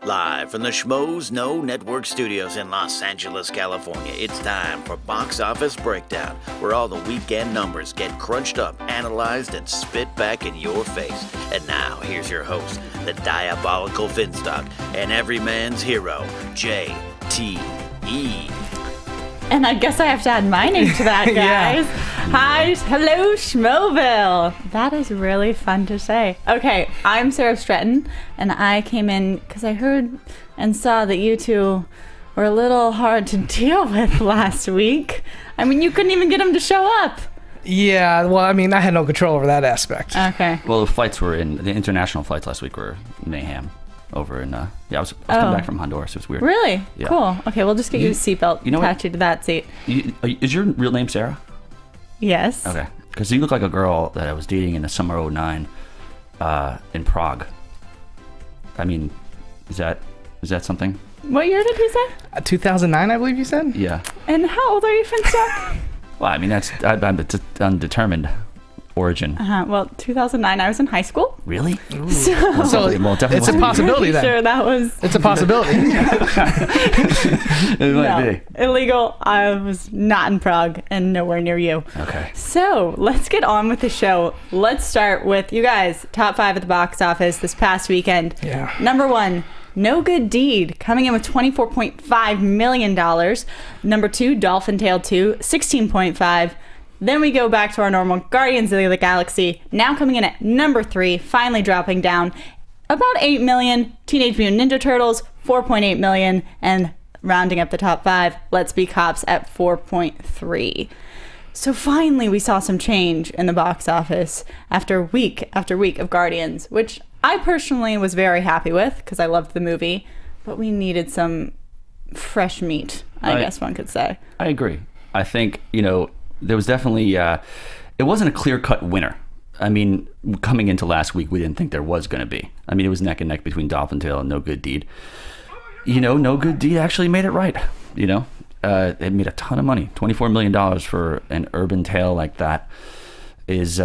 Live from the Schmoes No Network studios in Los Angeles, California, it's time for Box Office Breakdown, where all the weekend numbers get crunched up, analyzed, and spit back in your face. And now, here's your host, the diabolical Finstock, and every man's hero, J.T.E. And I guess I have to add my name to that, guys. Yeah. Hi, hello, Schmoeville. That is really fun to say. Okay, I'm Sara Stretton, and I came in because I heard and saw that you two were a little hard to deal with last week. I mean, you couldn't even get them to show up. Yeah, well, I mean, I had no control over that aspect. Okay. Well, the international flights last week were mayhem. Over in, I was coming back from Honduras. It was weird. Really? Yeah. Cool. Okay, we'll just get you a seatbelt attached to that seat. Is your real name Sarah? Yes. Okay. Because you look like a girl that I was dating in the summer of '09 in Prague. I mean, is that something? What year did he say? 2009, I believe you said? Yeah. And how old are you, Finstock? Well, I mean, that's I'm undetermined origin. Well, 2009, I was in high school. Really? So Well, definitely it's a possibility then. Sure, that was... It's a possibility. It might be. Illegal. I was not in Prague and nowhere near you. Okay. So let's get on with the show. Let's start with you guys. Top 5 at the box office this past weekend. Yeah. Number 1, No Good Deed, coming in with $24.5 million. Number 2, Dolphin Tale 2, $16.5. Then we go back to our normal Guardians of the Galaxy, now coming in at number 3, finally dropping down about $8 million. Teenage Mutant Ninja Turtles, $4.8 million, and rounding up the top 5, Let's Be Cops at $4.3. So finally we saw some change in the box office after week of Guardians, which I personally was very happy with because I loved the movie, but we needed some fresh meat, I guess one could say. I agree. I think, there was definitely, it wasn't a clear-cut winner. I mean, coming into last week, we didn't think there was going to be. I mean, it was neck and neck between Dolphin Tale and No Good Deed. No Good Deed actually made it right. It made a ton of money. $24 million for an urban tale like that is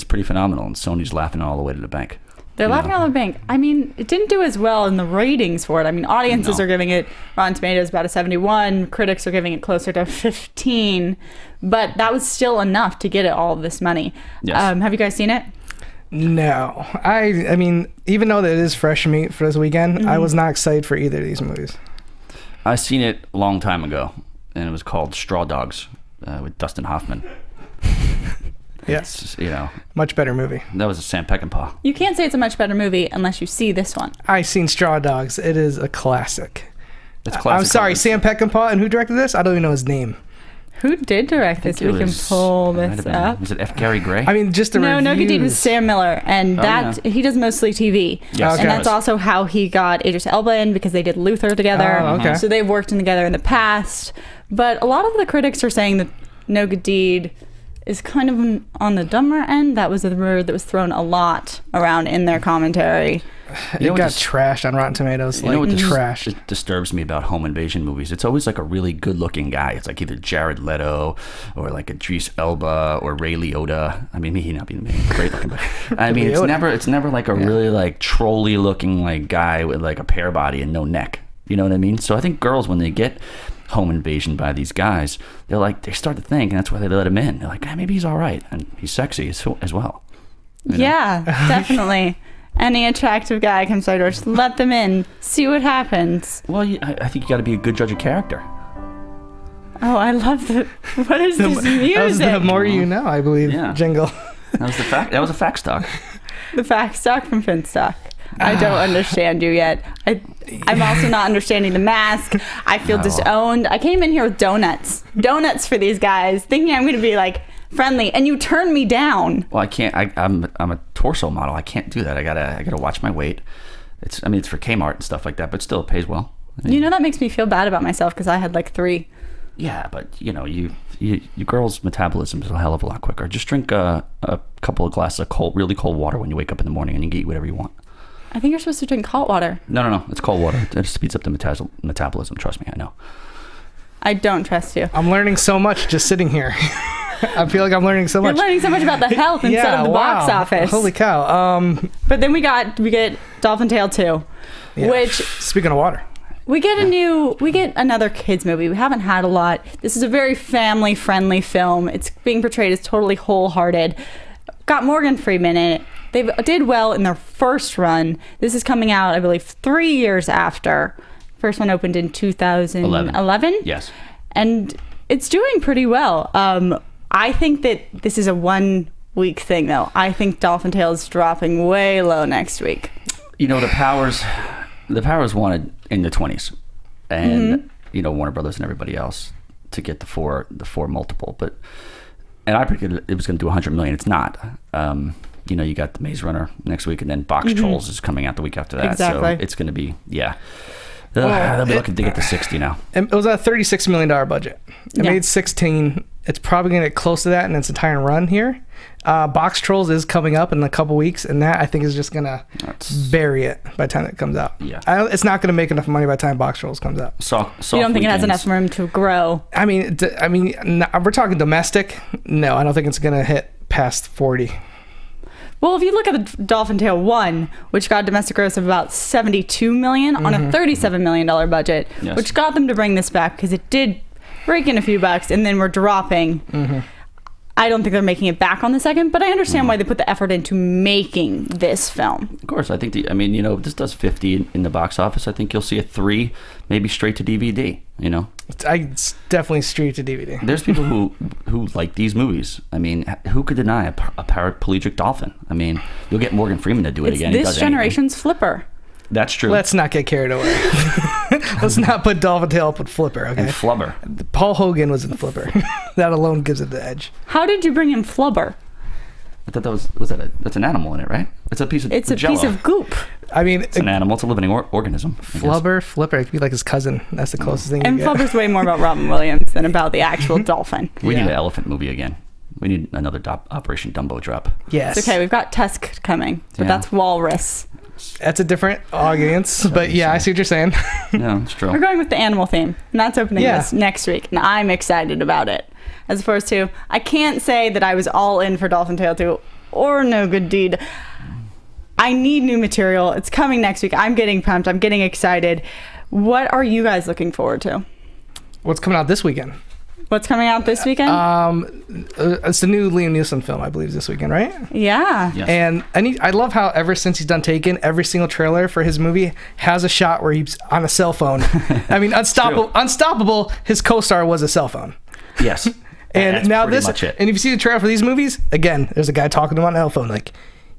pretty phenomenal, and Sony's laughing all the way to the bank. They're laughing out of the bank. I mean, it didn't do as well in the ratings for it. I mean, audiences are giving it, Rotten Tomatoes, about a 71. Critics are giving it closer to 15. But that was still enough to get it all this money. Yes. Have you guys seen it? No. I mean, even though that it is fresh meat for this weekend, I was not excited for either of these movies. I seen it a long time ago, and it was called Straw Dogs with Dustin Hoffman. Yes. It's, much better movie. that was a Sam Peckinpah. You can't say it's a much better movie unless you see this one. I seen Straw Dogs. It is a classic. It's classic. I'm sorry, Sam Peckinpah, and who directed this? I don't even know his name. Who did direct this? We can pull this up. Was it F. Gary Gray? I mean, just the reviews. No Good Deed was Sam Miller, and he does mostly TV. Yes. And that's also how he got Idris Elba in, because they did Luther together. Oh, okay. So they've worked together in the past. But a lot of the critics are saying that No Good Deed is kind of on the dumber end. That was a word that was thrown a lot around in their commentary. It got trashed on Rotten Tomatoes. Trashed. It disturbs me about home invasion movies. It's always like a really good-looking guy. It's like either Jared Leto or like Idris Elba or Ray Liotta. I mean, he not being great looking, but I mean, it's never like a really like trolly-looking like guy with like a pear body and no neck. You know what I mean? So I think girls, when they get home invasion by these guys, they start to think, and that's why they let him in. They're like, maybe he's all right, and he's sexy as well. Yeah, definitely. Any attractive guy comes to our door, just let them in, see what happens. Well, I think you got to be a good judge of character. Oh, I love what is this music? That was the More You Know, I believe, jingle. That was a fact stock. The fact stock from Finstock. I don't understand you yet. I'm also not understanding the mask. I feel disowned. I came in here with donuts for these guys, thinking I'm going to be like friendly, and you turned me down. Well, I can't. I'm a torso model. I can't do that. I gotta watch my weight. It's for Kmart and stuff like that, but still it pays well. That makes me feel bad about myself because I had like 3. Yeah, but you girls' metabolism is a hell of a lot quicker. Just drink a couple of glasses of really cold water when you wake up in the morning, and you can eat whatever you want. I think you're supposed to drink hot water. No. It's cold water. It speeds up the metabolism. Trust me, I know. I don't trust you. I'm learning so much just sitting here. I feel like I'm learning so much. You're learning so much about the health instead of the box office. Holy cow. But then we get Dolphin Tale 2, which... Speaking of water. We get another kids movie. We haven't had a lot. This is a very family-friendly film. It's being portrayed as totally wholehearted. Got Morgan Freeman in it. They did well in their first run. This is coming out, I believe, 3 years after. First one opened in 2011. Yes. And it's doing pretty well. I think that this is a 1 week thing, though. I think Dolphin Tale is dropping way low next week. You know, the Powers wanted in the 20s, and Warner Brothers and everybody else to get the four multiple, and I predicted it was going to do 100 million. It's not. You got the Maze Runner next week, and then Box Trolls is coming out the week after that. Exactly. So it's going to be they'll be looking to get to 60 now. It was a $36 million budget. It made 16. It's probably going to get close to that in its entire run here. Box Trolls is coming up in a couple weeks, and that I think is just going to bury it by the time it comes out. Yeah. It's not going to make enough money by the time Box Trolls comes out. You don't think it has enough room to grow? I mean, we're talking domestic. No, I don't think it's going to hit past 40. Well, if you look at the Dolphin Tale 1, which got domestic gross of about $72 million on a $37 million budget, which got them to bring this back because it did rake in a few bucks, and then we're dropping. I don't think they're making it back on the second, but I understand why they put the effort into making this film. Of course, I think if this does 50 in the box office, I think you'll see a 3, maybe straight to DVD. It's definitely straight to DVD. There's people who like these movies. I mean, who could deny a paraplegic dolphin? I mean, you'll get Morgan Freeman to do it again. It's this generation's Flipper. That's true. Let's not get carried away. Let's not put Dolphin Tale up with Flipper, okay? And Flubber. Paul Hogan was in Flipper. That alone gives it the edge. How did you bring in Flubber? I thought that's an animal in it, right? It's a piece of It's a Jell-O. piece of goop. I mean, it's an animal. It's a living organism. Flubber, Flipper. It could be like his cousin. That's the closest thing. And Flubber's way more about Robin Williams than about the actual dolphin. We need an elephant movie again. We need another Operation Dumbo drop. Yes. It's okay. We've got Tusk coming, but that's walrus. That's a different audience, but yeah, I see what you're saying. Yeah, it's true. We're going with the animal theme, and that's opening this next week, and I'm excited about it. As opposed to, I can't say that I was all in for Dolphin Tale 2 or No Good Deed. I need new material. It's coming next week. I'm getting pumped. I'm getting excited. What are you guys looking forward to? What's coming out this weekend? What's coming out this weekend? It's the new Liam Neeson film, I believe, this weekend, right? Yeah. Yes. And I love how ever since he's done Taken, every single trailer for his movie has a shot where he's on a cell phone. I mean, Unstoppable, his co-star was a cell phone. Yes. And that's now pretty much it. And if you see the trailer for these movies, again, there's a guy talking to him on a cell phone, like,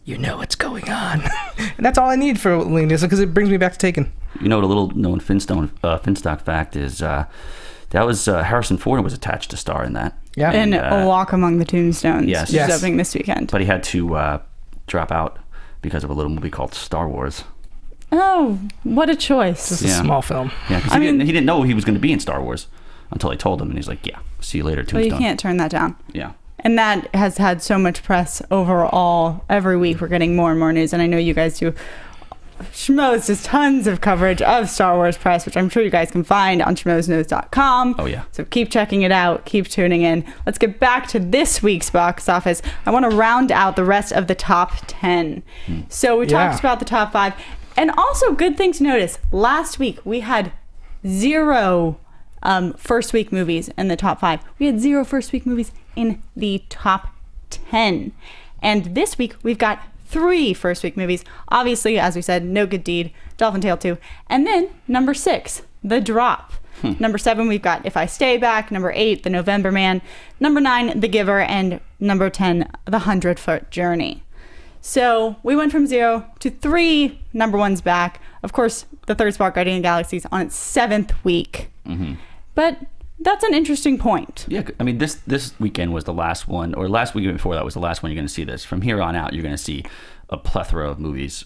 you know what's going on. And that's all I need for Liam Neeson, because it brings me back to Taken. The little known Finstock fact is that was Harrison Ford was attached to star in that. Yeah. And A Walk Among the Tombstones. Yes. Which is opening this weekend. But he had to drop out because of a little movie called Star Wars. Oh, what a choice. This is a small film. Yeah, because he didn't know he was going to be in Star Wars until they told him, and he's like, yeah, see you later, Tombstone. Well, you can't turn that down. Yeah. And that has had so much press overall. Every week we're getting more and more news, and I know you guys do. Schmoes does tons of coverage of Star Wars press, which I'm sure you guys can find on schmoesnews.com. Oh, yeah. So keep checking it out. Keep tuning in. Let's get back to this week's box office. I want to round out the rest of the top 10. So we talked about the top 5. And also, good thing to notice, last week we had 0 first week movies in the top 5. We had 0 first week movies in the top 10. And this week we've got 3 first week movies. Obviously, as we said, No Good Deed, Dolphin Tale 2, and then number 6, The Drop. Number 7, we've got If I Stay Back. Number 8, The November Man. Number 9, The Giver. And number 10, The 100-Foot Journey. So we went from 0 to 3 number ones back. Of course, the third spot, Guardian of the Galaxy, is on its 7th week. But that's an interesting point. Yeah, I mean, this weekend was the last one, or last weekend before that was the last one you're going to see this. From here on out, you're going to see a plethora of movies,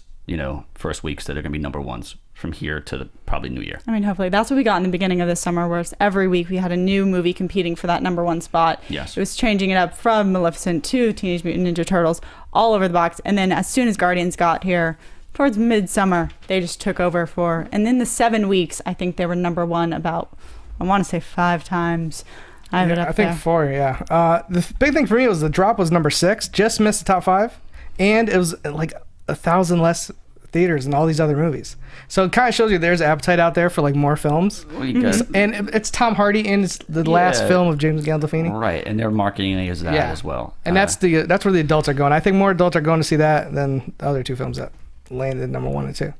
first weeks that are going to be number ones from here to probably New Year. I mean, hopefully. That's what we got in the beginning of this summer, where every week we had a new movie competing for that number 1 spot. Yes. It was changing it up from Maleficent to Teenage Mutant Ninja Turtles, all over the box. And then as soon as Guardians got here, towards midsummer, they just took over and then the 7 weeks, I think they were number 1 about, I want to say 5 times. I have it up I think there. 4, yeah. The big thing for me was the drop was number 6, just missed the top 5, and it was like 1,000 less theaters than all these other movies. So it kind of shows you there's appetite out there for like more films. Well, you got, And it's Tom Hardy, and it's the last film of James Gandolfini. right, and they're marketing it as that as well. And that's where the adults are going. I think more adults are going to see that than the other 2 films that landed number 1 and 2.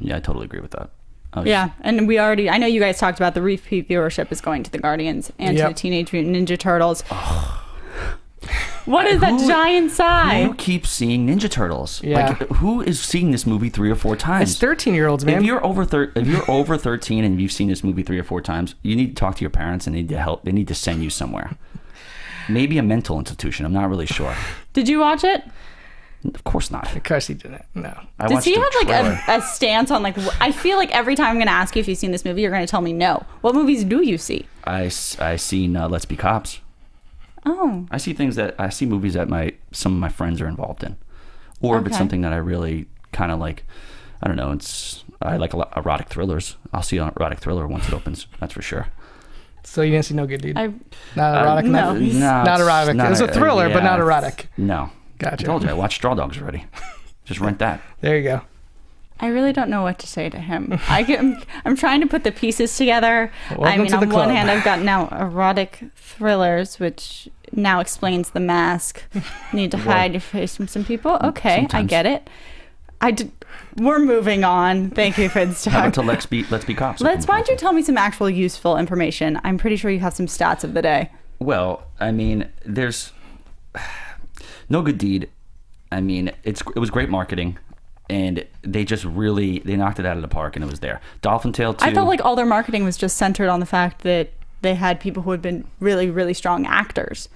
Yeah, I totally agree with that. Yeah, and I know you guys talked about the repeat viewership is going to the Guardians and to the Teenage Mutant Ninja Turtles. What is that giant sigh? Who keeps seeing Ninja Turtles? Yeah. Like, who is seeing this movie 3 or 4 times? It's 13-year-olds, man. If you're over 13 and you've seen this movie 3 or 4 times, you need to talk to your parents and they need to help. They need to send you somewhere. Maybe a mental institution. I'm not really sure. Did you watch it? Of course not. Of course he didn't. No. Does he have like a stance on like? I feel like every time I'm going to ask you if you've seen this movie, you're going to tell me no. What movies do you see? I seen Let's Be Cops. Oh. I see movies that some of my friends are involved in, or if it's something that I really kind of like. I don't know. I like erotic thrillers. I'll see an erotic thriller once it opens. That's for sure. So you didn't see No Good Deed? I Not erotic? no. Not erotic. It was a thriller, but not erotic. No. Gotcha. I told you, I watched Straw Dogs already. Just rent that. There you go. I really don't know what to say to him. I'm trying to put the pieces together. Welcome to the on one club. hand, I've got now erotic thrillers, which now explains the mask. Need to hide your face from some people. Okay, Sometimes. I get it. We're moving on. Thank you, Finstock. How about to Let's Be Cops? Why don't you tell me some actual useful information? I'm pretty sure you have some stats of the day. Well, I mean, there's No Good Deed. I mean, it was great marketing, and they knocked it out of the park, and it was there. Dolphin Tale 2. I felt like all their marketing was just centered on the fact that they had people who had been really, really strong actors.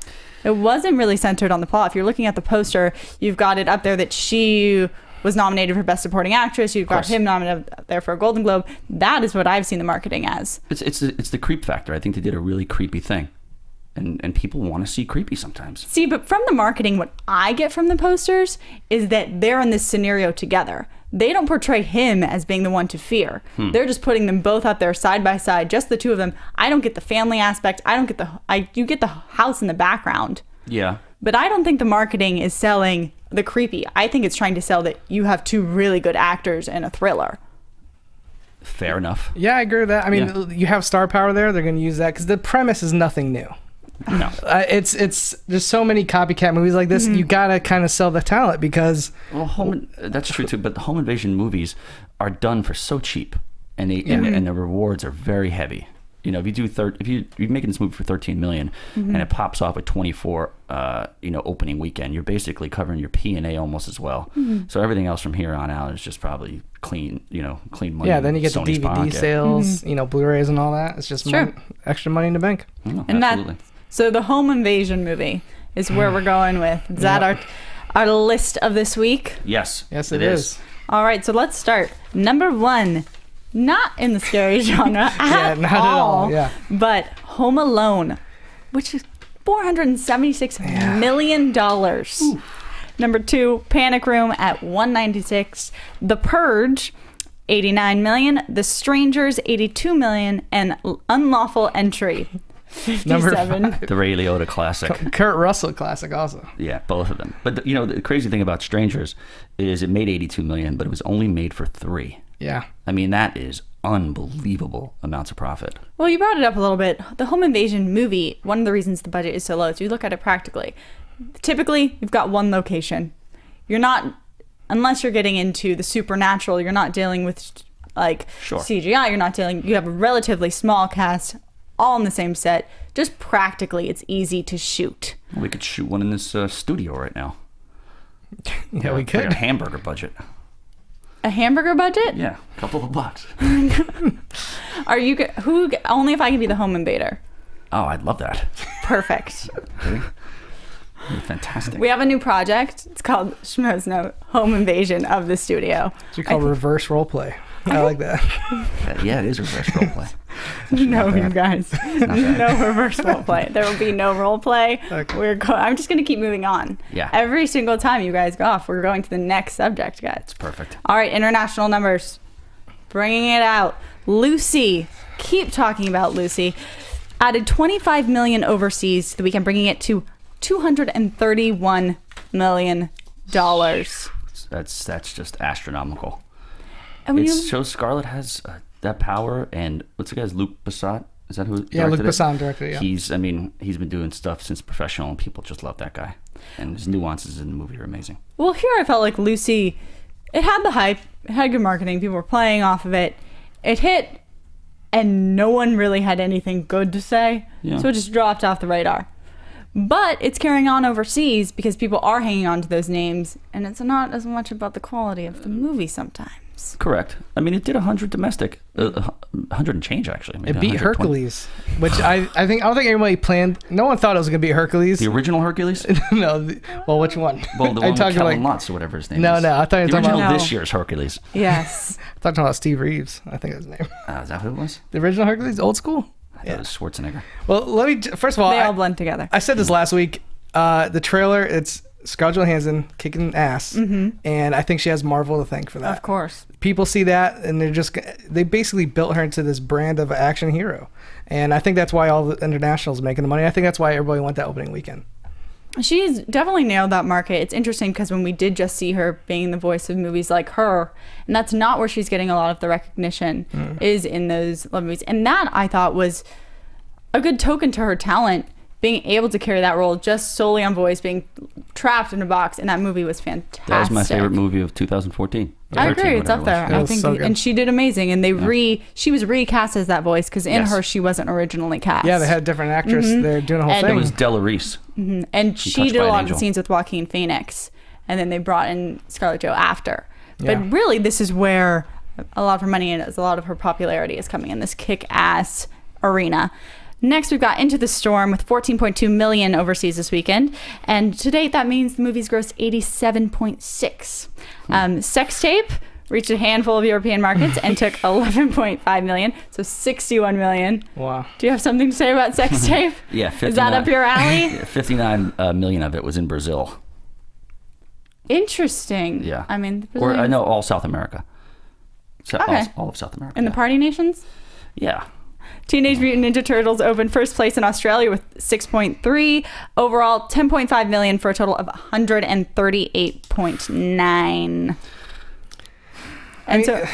It wasn't really centered on the plot. If you're looking at the poster, you've got it up there that she was nominated for Best Supporting Actress. You've got him nominated there for a Golden Globe. That is what I've seen the marketing as. It's the creep factor. I think they did a really creepy thing. And people want to see creepy sometimes. See, but from the marketing, what I get from the posters is that they're in this scenario together. They don't portray him as being the one to fear. They're just putting them both up there side by side, just the two of them. I don't get the family aspect. You get the house in the background. Yeah. But I don't think the marketing is selling the creepy. I think it's trying to sell that you have 2 really good actors in a thriller. Fair enough. Yeah, I agree with that. I mean, you have star power there. They're going to use that because the premise is nothing new. No. It's there's so many copycat movies like this. You gotta kind of sell the talent because that's true too. But the home invasion movies are done for so cheap, and and the rewards are very heavy. You know, if you're making this movie for $13 million and it pops off at 24, opening weekend, you're basically covering your P&A almost as well. So everything else from here on out is just probably clean money. Yeah, then you get Sony's the DVD pocket. sales, Blu-rays and all that. It's just extra money in the bank. Oh, And absolutely. So the home invasion movie is where we're going with. Is that our list of this week? Yes. Yes, it is. All right, so let's start. Number 1, not in the scary genre at all. Yeah. But Home Alone, which is $476 million. Number 2, Panic Room at $196. The Purge, $89 million. The Strangers, $82 million. And Unlawful Entry, Number 57. 5. The Ray Liotta classic. Kurt Russell classic also. Yeah, both of them. But the crazy thing about Strangers is it made $82 million, but it was only made for 3. Yeah. I mean, that is unbelievable amounts of profit. Well, you brought it up a little bit. The home invasion movie, one of the reasons the budget is so low is you look at it practically. Typically, you've got one location. You're not, unless you're getting into the supernatural, you're not dealing with like CGI. You have a relatively small cast, all in the same set. Just practically, it's easy to shoot. Well, we could shoot one in this studio right now. Yeah, we could. Like a hamburger budget. A hamburger budget? Yeah, a couple of bucks. Are you only if I can be the home invader? Oh, I'd love that. Perfect. Okay. Fantastic. We have a new project. It's called Schmo's Note Home Invasion of the Studio. It's called reverse role play. I like that. Yeah, it is reverse role play. No, you guys. No reverse role play. There will be no role play. Okay. I'm just going to keep moving on. Yeah. Every single time you guys go off, we're going to the next subject, guys. It's perfect. All right, international numbers. Bringing it out. Lucy. Keep talking about Lucy. added $25 million overseas the weekend, bringing it to $231 million. That's just astronomical. And It shows Scarlett has that power, and what's the guy's Luc Besson? Is that who? Yeah, Luc directed it? Besson directed it. Yeah. He's been doing stuff since Professional, and people just love that guy. And his nuances in the movie are amazing. Well, here I felt like Lucy, it had the hype, it had good marketing, people were playing off of it. It hit, and no one really had anything good to say, so it just dropped off the radar. But it's carrying on overseas because people are hanging on to those names, and it's not as much about the quality of the movie sometimes. Correct. I mean, it did 100 domestic, 100 and change actually. It beat Hercules, which I don't think anybody planned. No one thought it was gonna beat Hercules. The original Hercules? No. Well, which one? Well, the one with Kellen Lutz or whatever his name is. No, I thought you were talking original about this year's Hercules. Yes. I thought you were talking about Steve Reeves. I think that's his name. Is that who it was? The original Hercules, old school. I thought it was Schwarzenegger. Well, let me first of all. They all blend together. I said this last week. The trailer, it's Scarlett Johansson kicking ass, and I think she has Marvel to thank for that. Of course. People see that, and they basically built her into this brand of action hero, and I think that's why all the internationals making the money. I think that's why everybody went that opening weekend. She's definitely nailed that market. It's interesting because when we did just see her being the voice of movies like Her, and that's not where she's getting a lot of the recognition, is in those love movies. And that, I thought, was a good token to her talent. Being able to carry that role just solely on voice, being trapped in a box, and that movie was fantastic. That was my favorite movie of 2014. I agree, it's up there. I think, and she did amazing. And she was recast as that voice because in Her she wasn't originally cast. Yeah, they had a different actress. They're doing a whole thing. It was Della Reese. And she did a lot of the scenes with Joaquin Phoenix, and then they brought in Scarlett Jo after. But really, this is where a lot of her money is. A lot of her popularity is coming in this kick-ass arena. Next, we've got Into the Storm with $14.2 million overseas this weekend. And to date, that means the movie's grossed $87.6. Sex Tape reached a handful of European markets and took $11.5 million, so $61 million. Wow. Do you have something to say about Sex Tape? Yeah, 59, is that up your alley? 59 million of it was in Brazil. Interesting. Yeah. I mean, or I know all South America. All of South America. In the party nations? Yeah. Teenage Mutant Ninja Turtles opened first place in Australia with 6.3. Overall, $10.5 million for a total of $138.9. And so,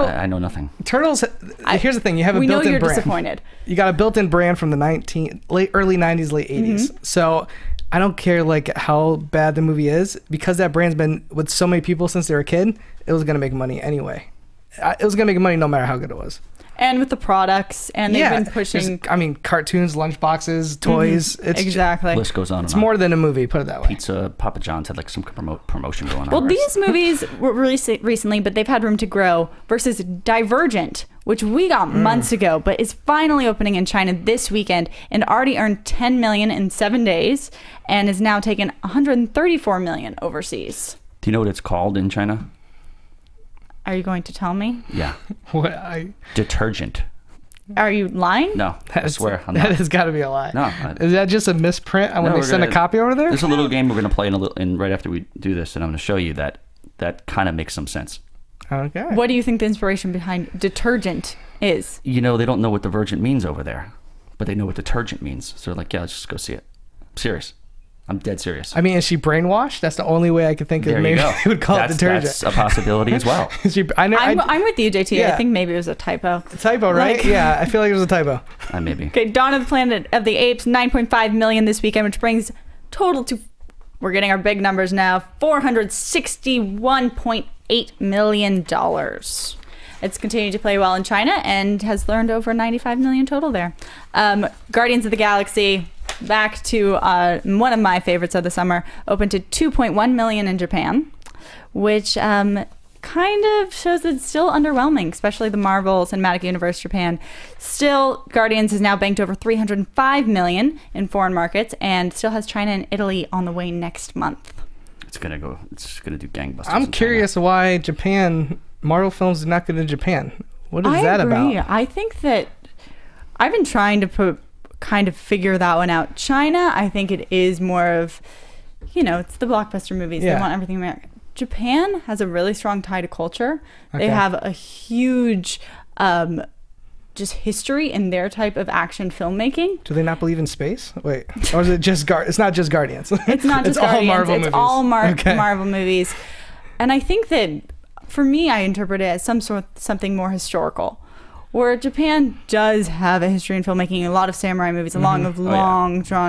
I know nothing. Turtles. Here's the thing: you have a built-in brand. We know you're disappointed. You got a built-in brand from the early '90s, late '80s. So I don't care like how bad the movie is, because that brand's been with so many people since they were a kid. It was gonna make money anyway. It was gonna make money no matter how good it was. And with the products, and they've been pushing. I mean, cartoons, lunchboxes, toys. It's exactly. The list goes on. It's more than a movie. Put it that way. Pizza, Papa John's had like some promotion going on. Well, these movies were released recently, but they've had room to grow. Versus Divergent, which we got months ago, but is finally opening in China this weekend and already earned $10 million in 7 days, and is now taken $134 million overseas. Do you know what it's called in China? Are you going to tell me? Yeah. What? Detergent. Are you lying? No, I swear. That has got to be a lie. No. Is that just a misprint when they send a copy over there? There's a little game we're going to play in right after we do this, and I'm going to show you that kind of makes some sense. Okay. What do you think the inspiration behind detergent is? You know, they don't know what divergent means over there, but they know what detergent means. So they're like, yeah, let's just go see it. I'm serious. I'm dead serious. I mean, is she brainwashed? That's the only way I could think of. Maybe they would call it detergent. That's a possibility as well. I'm with you, JT. Yeah. I think maybe it was a typo. A typo, right? Yeah, I feel like it was a typo. Maybe. Okay, Dawn of the Planet of the Apes, $9.5 million this weekend, which brings total to, we're getting our big numbers now, $461.8 million. It's continued to play well in China and has earned over $95 million total there. Guardians of the Galaxy, back to one of my favorites of the summer, opened to $2.1 million in Japan, which kind of shows that it's still underwhelming, especially the Marvel Cinematic Universe Japan. Still, Guardians has now banked over $305 million in foreign markets and still has China and Italy on the way next month. It's gonna do gangbusters. I'm curious why Marvel films did not get into Japan. What is that about? I think that I've been trying to kind of figure that one out. China, I think it is more of, it's the blockbuster movies. Yeah. They want everything American. Japan has a really strong tie to culture. Okay. They have a huge just history in their type of action filmmaking. Do they not believe in space? Wait, or is it just it's not just Guardians? It's not just Guardians. All Marvel movies. It's all Marvel movies. And I think that for me, I interpret it as something more historical, where Japan does have a history in filmmaking. A lot of samurai movies, drawn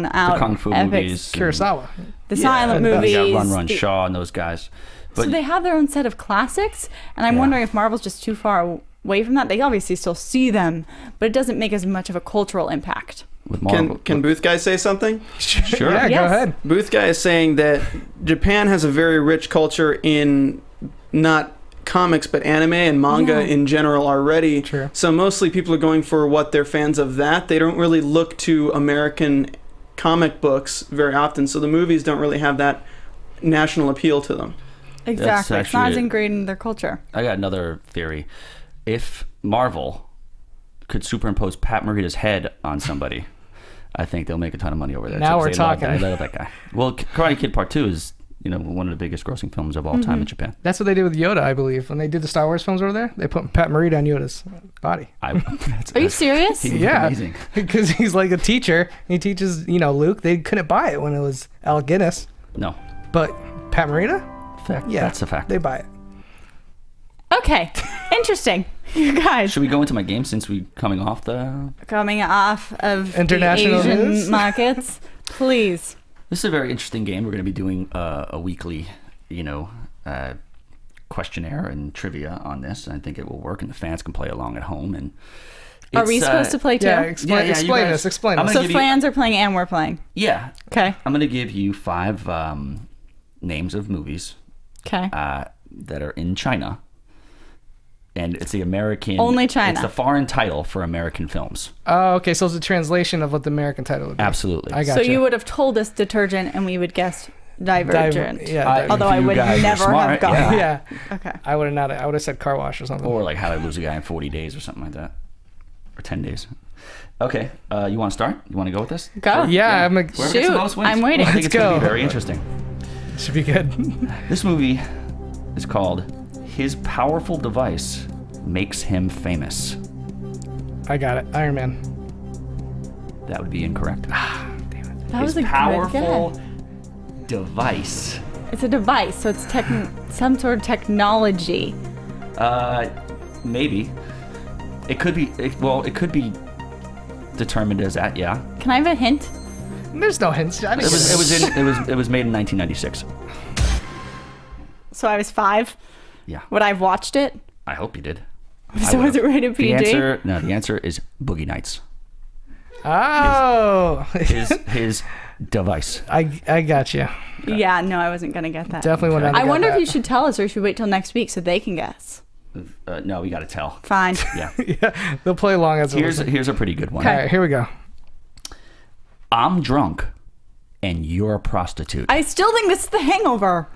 out the kung fu epics. movies, Kurosawa, the silent movies. You got Run Shaw and those guys. But so they have their own set of classics, and I'm wondering if Marvel's just too far away from that. They obviously still see them, but it doesn't make as much of a cultural impact. With Marvel, Can Booth Guy say something? Sure. Yeah, Yes. go ahead. Booth Guy is saying that Japan has a very rich culture in not comics but anime and manga in general already. True. So mostly people are going for what they're fans of that. They don't really look to American comic books very often, so the movies don't really have that national appeal to them. Exactly. It's not as actually- ingrained in their culture. I got another theory. If Marvel could superimpose Pat Morita's head on somebody, I think they'll make a ton of money over there. Now too, 'cause we're they love talking. They love that guy. Well, Karate Kid Part 2 is, one of the biggest grossing films of all time in Japan. That's what they did with Yoda, I believe. When they did the Star Wars films over there, they put Pat Morita on Yoda's body. Are you serious? He's Yeah, amazing. because he's like a teacher. He teaches, Luke. They couldn't buy it when it was Alec Guinness, No. but Pat Morita, Fact. yeah, That's a fact. They buy it. Okay. Interesting. You guys. Should we go into my game since we're coming off the... Coming off of International the Asian news? markets, please. This is a very interesting game. We're going to be doing a weekly, questionnaire and trivia on this. I think it will work, and the fans can play along at home. And Are we supposed to play too? Yeah, explain you guys- this. Explain I'm this. So gonna give you- fans are playing and we're playing. Yeah. Okay. I'm going to give you 5 names of movies Okay. that are in China. And it's the American... Only China. It's the foreign title for American films. Oh, okay. So it's a translation of what the American title would be. Absolutely. I got So you would have told us detergent and we would guess divergent. Yeah. Although I you would guys are never smart, have gotten yeah. that. Okay. I would have not. I would have said car wash or something. Or like How to Lose a Guy in 40 Days or something like that. Or 10 days. Okay. You want to start? You want to go with this? Go. yeah, I'm like, Whoever gets the Shoot, most wins. I'm waiting. I think Let's it's going to go. be very interesting. should be good. This movie is called His Powerful Device Makes Him Famous. I got it. Iron Man. That would be incorrect. That was His a good powerful guess. device. It's a device, so it's some sort of technology. Maybe. It could be. It could be determined as that. Yeah. Can I have a hint? There's no hints. I didn't It was made in 1996. So I was 5. Yeah. Would I have watched it? I hope you did. So was it rated The PG? answer is Boogie Nights. Oh, His device. I got you. Yeah, no, I wasn't gonna get that. Definitely would not. I have got wonder if that. you should tell us or should we wait till next week so they can guess. No, we got to tell. Fine. Yeah. Yeah, they'll play along as Here's a pretty good one. All right, here we go. I'm drunk, and you're a prostitute. I still think this is The Hangover.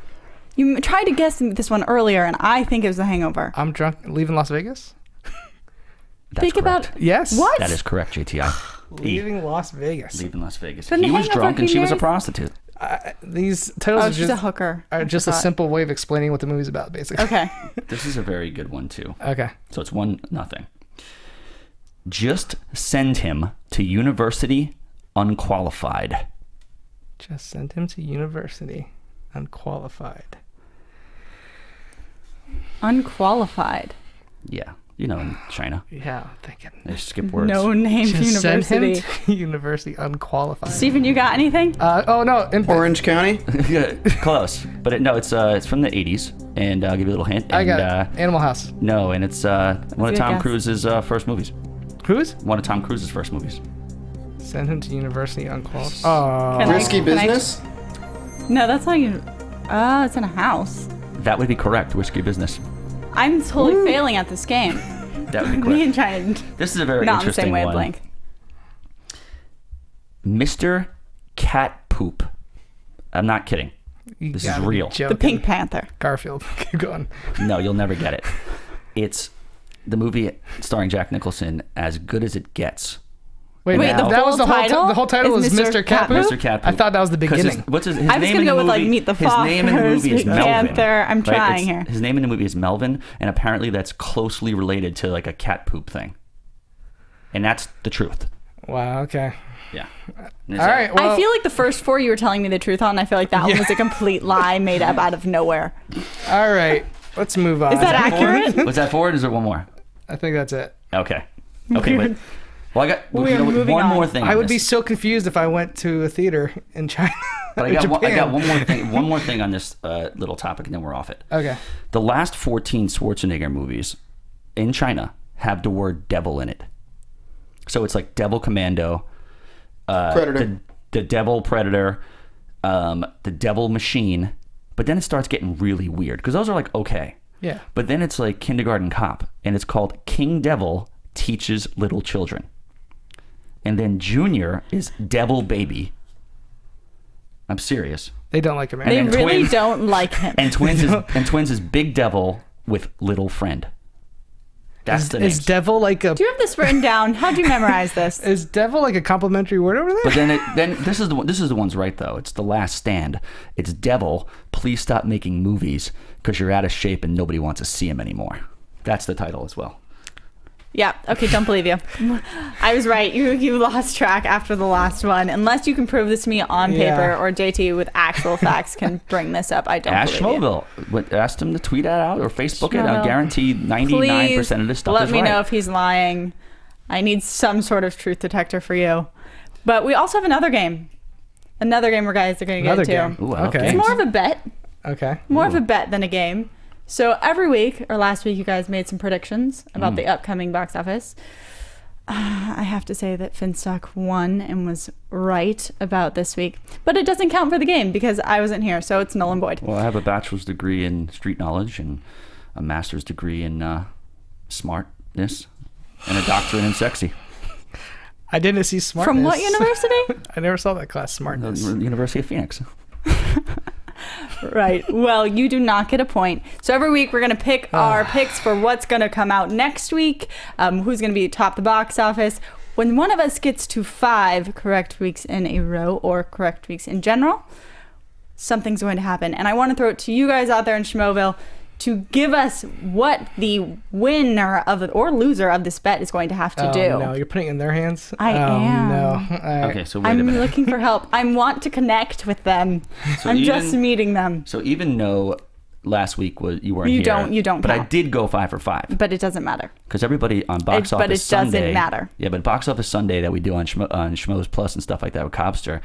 You tried to guess this one earlier, and I think it was The Hangover. I'm drunk. Leaving Las Vegas. That's Think correct. about Yes. what? That is correct, JTI. Leaving Las Vegas. Leaving Las Vegas. But in He The was Hangover, drunk, and he she was a marries- prostitute. These titles Oh, are she's a just, hooker. are just a I forgot. simple way of explaining what the movie's about, basically. Okay. This is a very good one too. Okay. So it's 1-0. Just send him to university unqualified. Just sent him to university, unqualified. Unqualified. Yeah, in China, Yeah, I'm thinking. they skip words. No named Just sent him university. to university, unqualified. Steven, you got anything? Oh no, Orange County. Close, but it's from the 80s, and I'll give you a little hint. And, I got Animal House. No, and it's one of good Tom guess. Cruise's first movies. Who's? One of Tom Cruise's first movies. Send him to university, unqualified. Oh, Can I- Risky can I- Business. No, that's not you. Oh, it's in a house. That would be correct. Risky Business. I'm totally failing at this game. That would be Me correct. and China This is a very not on the interesting same one. wavelength. Mr. Cat Poop. I'm not kidding. you This is gotta be real. joking. The Pink Panther. Garfield. Keep going. No, you'll never get it. It's the movie starring Jack Nicholson, As Good as It Gets. Wait, Wait, that the was full title the whole title is is Mr. Mr. Cat Cat Poop? Mr. Cat I Poop. thought that was the 'Cause beginning. What's his I was name gonna in the go with, like, movie? Meet the His name in the Fockers, movie is Pink Melvin. Panther. I'm trying It's- here. His name in the movie is Melvin, and apparently that's closely related to like a cat poop thing. And that's the truth. Wow. Okay. Yeah. All right. Well, I feel like the first 4 you were telling me the truth on. I feel like that one was a complete lie made up out of nowhere. all right. Let's move on. Is that accurate? Was that 4 or is there one more? I think that's it. Okay. Okay, but well, I got We are moving one on. more thing. I on would be this. so confused if I went to a theater in China. But I or got Japan. one more thing. One more thing on this little topic, and then we're off it. Okay. The last 14 Schwarzenegger movies in China have the word devil in it. So it's like Devil Commando, Predator. the Devil Predator, the Devil Machine. But then it starts getting really weird because those are like okay. Yeah. But then it's like Kindergarten Cop, and it's called King Devil Teaches Little Children. And then Junior is Devil Baby. I'm serious. They don't like They Americans. then really twins- don't like him. And twins is Big Devil with Little Friend. That's the Is names. devil like a? Do you have this written down? How'd you memorize this? Is devil like a complimentary word over there? But then this is the one's right though. It's The Last Stand. It's Devil. Please stop making movies because you're out of shape and nobody wants to see him anymore. That's the title as well. Yeah. Okay. Don't believe you. I was right. You lost track after the last one. Unless you can prove this to me on paper, Yeah. or JT with actual facts can bring this up. I don't Ask believe you. Schmoeville. Ask him to tweet that out or Facebook it. I Schmoeville. guarantee 99% of this stuff Let is me right. know if he's lying. I need some sort of truth detector for you. But we also have another game. Another game where guys are going to get Another into. game. Ooh, I love Okay. It's games. more of a bet. Okay. More of a bet than a game. So every week, or last week, you guys made some predictions about the upcoming box office. I have to say that Finstock won and was right about this week. But it doesn't count for the game because I wasn't here, so it's null and void. Well, I have a bachelor's degree in street knowledge and a master's degree in smartness and a doctorate in sexy. I didn't see smartness. From what university? I never saw that class, The smartness. University of Phoenix. Right. Well, you do not get a point. So every week we're going to pick our picks for what's going to come out next week, who's going to be top the box office. When one of us gets to 5 correct weeks in a row or correct weeks in general, something's going to happen. And I want to throw it to you guys out there in Schmoeville to give us what the winner of it or loser of this bet is going to have to do. No, you're putting it in their hands? I am. No. All right. Okay, so wait a I'm minute. looking for help. I want to connect with them. So I'm even- just meeting them. So even though last week you weren't You here, don't but I count. did go 5 for 5 But it doesn't matter. because everybody on Box But Office it doesn't Sunday. matter. Yeah, but Box Office Sunday that we do on Schmoes Plus and stuff like that with Cobster.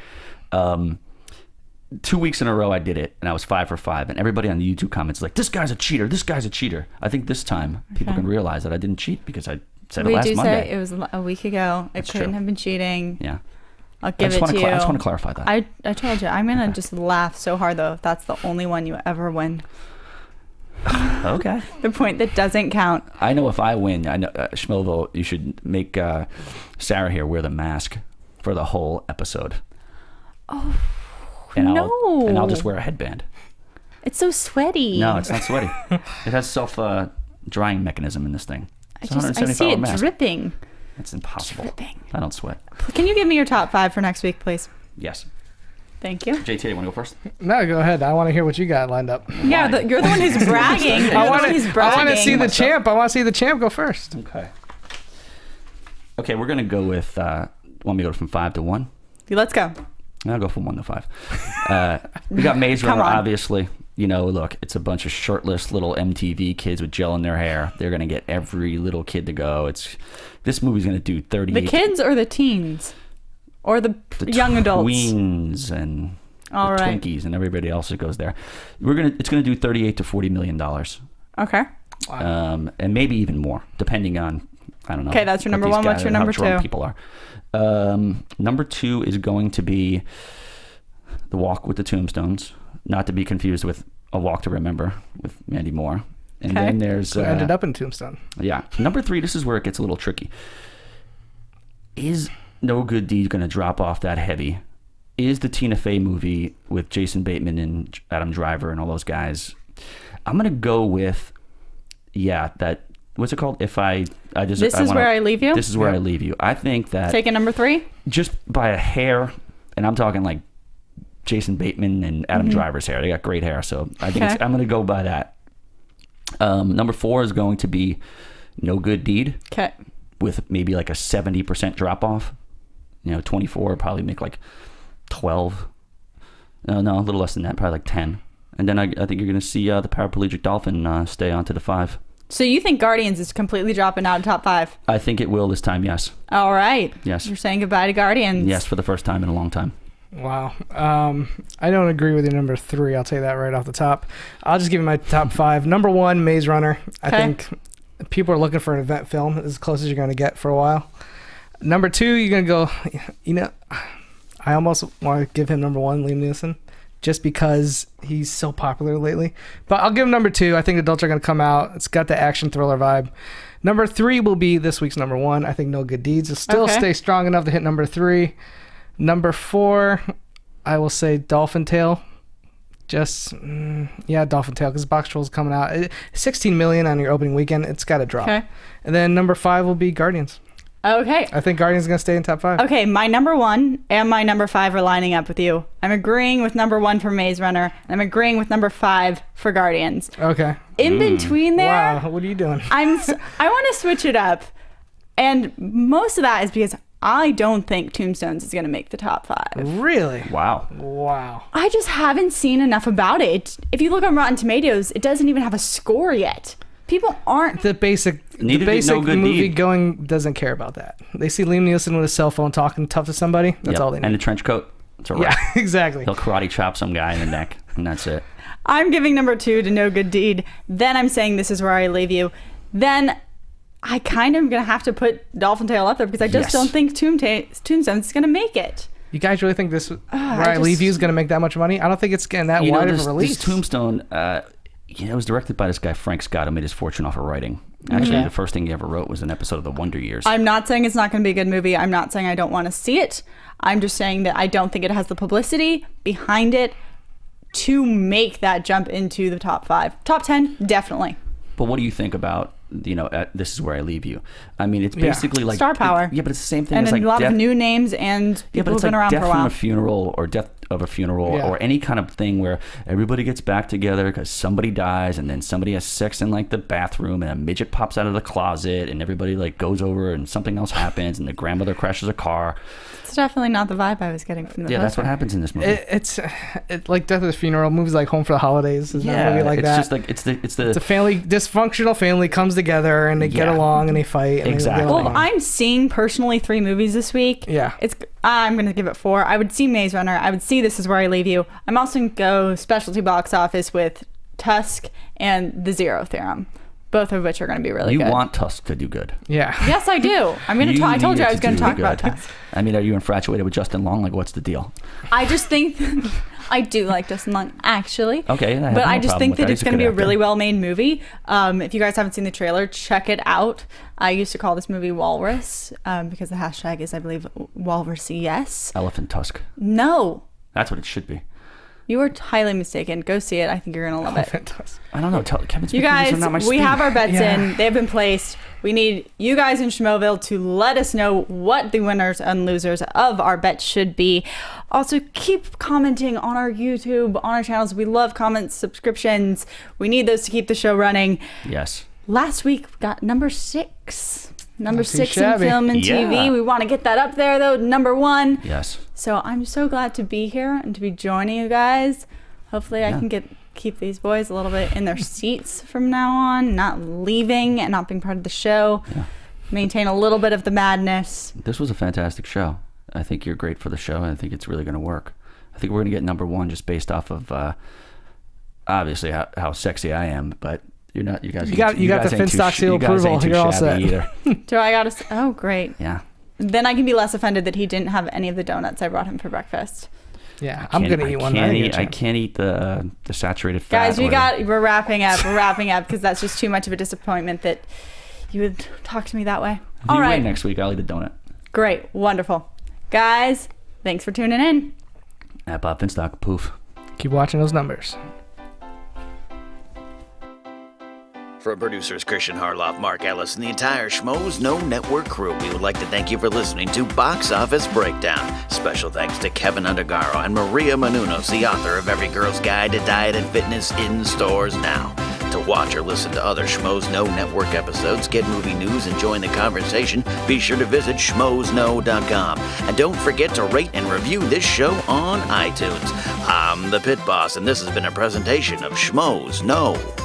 2 weeks in a row I did it and I was 5 for 5 and everybody on the YouTube comments is like, this guy's a cheater, this guy's a cheater. I think this time people Okay. can realize that I didn't cheat because I said it We last do Monday. say it was a week ago. It That's couldn't true. have been cheating. Yeah. I'll give it to you. I just want to clarify that. I told you. I'm going to just laugh so hard, though, if that's the only one you ever win. Okay. The point that doesn't count. I know if I win, I know Schmoeville, you should make Sarah here wear the mask for the whole episode. Oh, and no. I'll just wear a headband. It's so sweaty. No, it's not sweaty. It has self-drying mechanism in this thing. I It's see it mask. dripping. It's impossible. Dripping. I don't sweat. Can you give me your top 5 for next week, please? Yes. Thank you. JT, you want to go first? No, go ahead. I want to hear what you got lined up. Yeah, you're the one who's bragging. You're I the want one who's to bragging. see the champ. I want to see the champ go first. Okay. Okay, we're going to go with, want me to go from 5 to 1? Let's go. I'll go from 1 to 5. We got Maze Come Runner, on. obviously. You know, look, it's a bunch of shirtless little MTV kids with gel in their hair. They're going to get every little kid to go. This movie's going to do 38. The kids or the teens? Or the young adults? Tweens and All the right. Twinkies and everybody else that goes there. It's going to do 38 to 40 million dollars. Okay. And maybe even more, depending on, I don't know. Okay, that's your what number these one. What's guys- your how number drunk 2? people are. Number 2 is going to be The Walk with the Tombstones, not to be confused with A Walk to Remember with Mandy Moore. And Okay. then there's So ended up in Tombstone. yeah. Number 3, this is where it gets a little tricky. Is No Good Deed going to drop off that heavy? Is the Tina Fey movie with Jason Bateman and Adam Driver and all those guys? I'm going to go with, that, what's it called? If I just... This is Where I Leave You? This is Where I Leave You. I think that Taking number 3? just by a hair, and I'm talking like Jason Bateman and Adam Driver's hair. They got great hair, so I think Okay. I'm going to go by that. Number 4 is going to be No Good Deed. Okay. with maybe like a 70% drop off. 24 probably make like 12. No, a little less than that, probably like 10. And then I think you're going to see the paraplegic dolphin stay on to the 5. So you think Guardians is completely dropping out of top 5? I think it will this time, yes. All right. Yes. You're saying goodbye to Guardians. Yes, for the first time in a long time. Wow. I don't agree with your number 3. I'll tell you that right off the top. I'll just give you my top 5. Number 1, Maze Runner. I think people are looking for an event film as close as you're going to get for a while. Number 2, you're going to go, I almost want to give him number 1, Liam Neeson, just because he's so popular lately. But I'll give him number 2. I think adults are going to come out. It's got the action thriller vibe. Number 3 will be this week's number 1. I think No Good Deeds will still stay strong enough to hit number 3. Number 4, I will say Dolphin Tale. Dolphin Tale, because Box Trolls coming out. 16 million on your opening weekend. It's got to drop. Okay. And then number 5 will be Guardians. Okay. I think Guardians is going to stay in top 5. Okay, my number 1 and my number 5 are lining up with you. I'm agreeing with number 1 for Maze Runner, and I'm agreeing with number 5 for Guardians. Okay. In between there... Wow, what are you doing? I want to switch it up. And most of that is because I don't think Tombstones is going to make the top 5. Really? Wow. I just haven't seen enough about it. If you look on Rotten Tomatoes, it doesn't even have a score yet. People aren't... The basic movie going doesn't care about that. They see Liam Neeson with a cell phone talking tough to somebody. That's all they need. And a trench coat. It's a wrap. Yeah, exactly. He'll karate chop some guy in the neck, and that's it. I'm giving number 2 to No Good Deed. Then I'm saying This Is Where I Leave You. Then I kind of am going to have to put Dolphin Tale up there because I just don't think Tombstones is going to make it. You guys really think Where I Leave You is going to make that much money? I don't think it's getting that wide of a release. This Tombstone... it was directed by this guy, Frank Scott, who made his fortune off of writing. Actually, the first thing he ever wrote was an episode of The Wonder Years. I'm not saying it's not going to be a good movie. I'm not saying I don't want to see it. I'm just saying that I don't think it has the publicity behind it to make that jump into the top 5. Top 10, definitely. But what do you think about, This Is Where I Leave You? I mean, it's basically like... Star power. But it's the same thing and as like a lot of new names and people who've been around for a while. Death from a Funeral or Death of a Funeral or any kind of thing where everybody gets back together because somebody dies and then somebody has sex in like the bathroom and a midget pops out of the closet and everybody like goes over and something else happens and the grandmother crashes a car. It's definitely not the vibe I was getting from the poster. That's what happens in this movie. It's like Death of the Funeral. Movies like Home for the Holidays. Is a movie like that. Just like it's a family, dysfunctional family comes together and they get along and they fight. And exactly. Well, I'm seeing personally 3 movies this week. Yeah. I'm going to give it 4. I would see Maze Runner. I would see This Is Where I Leave You. I'm also going to go specialty box office with Tusk and The Zero Theorem, both of which are going to be really good. You want Tusk to do good. Yeah. Yes, I do. I'm going to I told you I was going to talk about Tusk. I mean, are you infatuated with Justin Long? Like, what's the deal? I just think... I do like Justin Long, actually. Okay. But I just think that it's going to be a really well-made movie. If you guys haven't seen the trailer, check it out. I used to call this movie Walrus because the hashtag is, I believe, Walrus yes. Elephant Tusk. No. That's what it should be. You are highly mistaken. Go see it. I think you're going to love it. I don't know. Kevin Smith, you guys, are not my we speed. have our bets in. They've been placed. We need you guys in Schmoeville to let us know what the winners and losers of our bets should be. Also, keep commenting on our YouTube, on our channels. We love comments, subscriptions. We need those to keep the show running. Yes. Last week, we got number 6. Number Not 6 in film and TV. We want to get that up there, though. Number 1. Yes. So I'm so glad to be here and to be joining you guys. Hopefully I can keep these boys a little bit in their seats from now on, not leaving and not being part of the show. Yeah. Maintain a little bit of the madness. This was a fantastic show. I think you're great for the show, and I think it's really going to work. I think we're going to get number 1 just based off of obviously how sexy I am, but you're not. You guys. You got the Finstock seal approval. You're all set. Do I got to? Oh, great. Yeah. Then I can be less offended that he didn't have any of the donuts I brought him for breakfast. Yeah, I'm gonna eat one. I can't eat the saturated fat. Guys, we're wrapping up. We're wrapping up because that's just too much of a disappointment that you would talk to me that way. All right. Next week, I'll eat a donut. Great, wonderful, guys. Thanks for tuning in. At Bob Finstock, poof. Keep watching those numbers. From producers Christian Harloff, Mark Ellis, and the entire Schmoes No Network crew, we would like to thank you for listening to Box Office Breakdown. Special thanks to Kevin Undergaro and Maria Menounos, the author of Every Girl's Guide to Diet and Fitness in stores now. To watch or listen to other Schmoes Know Network episodes, get movie news, and join the conversation, be sure to visit schmoesknow.com. And don't forget to rate and review this show on iTunes. I'm the Pit Boss, and this has been a presentation of Schmoes Know.